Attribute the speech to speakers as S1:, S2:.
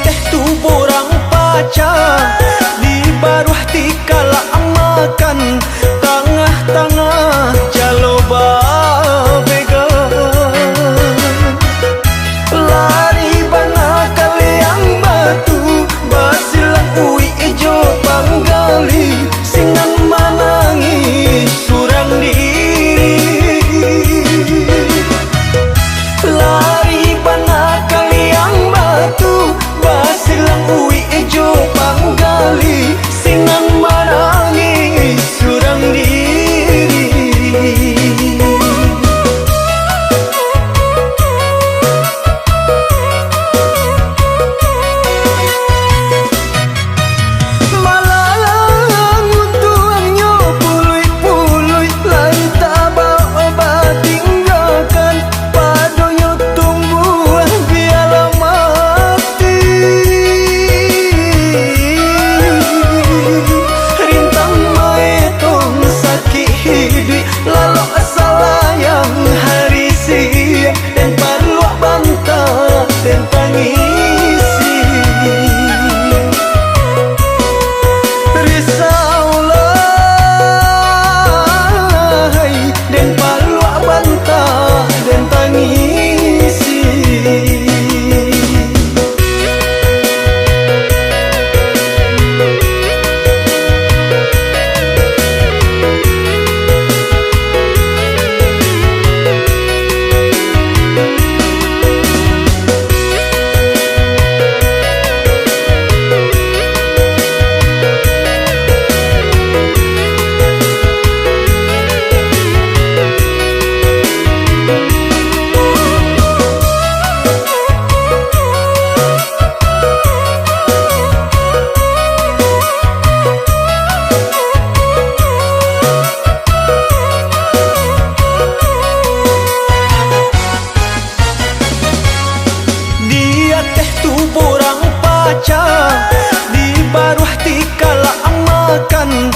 S1: teh tu borang paca di baruh tikala makan tengah-tengah jaloba bega lari bana kaliang batu basilang ui ijo panggali singan manangi surang diri lari bana kaliang batu basilang ui ijo panggali singan manangi surang diri malang untuannya puluy-puluy lain tabau obat tinggalkan padonya tumbuhan biala mati rintang maetong sakit hidup lalu salayang hari siang dan paluak bantah dan tangisi risaulah dan paluak bantah dan tangisi borang paca di baruh tikala makan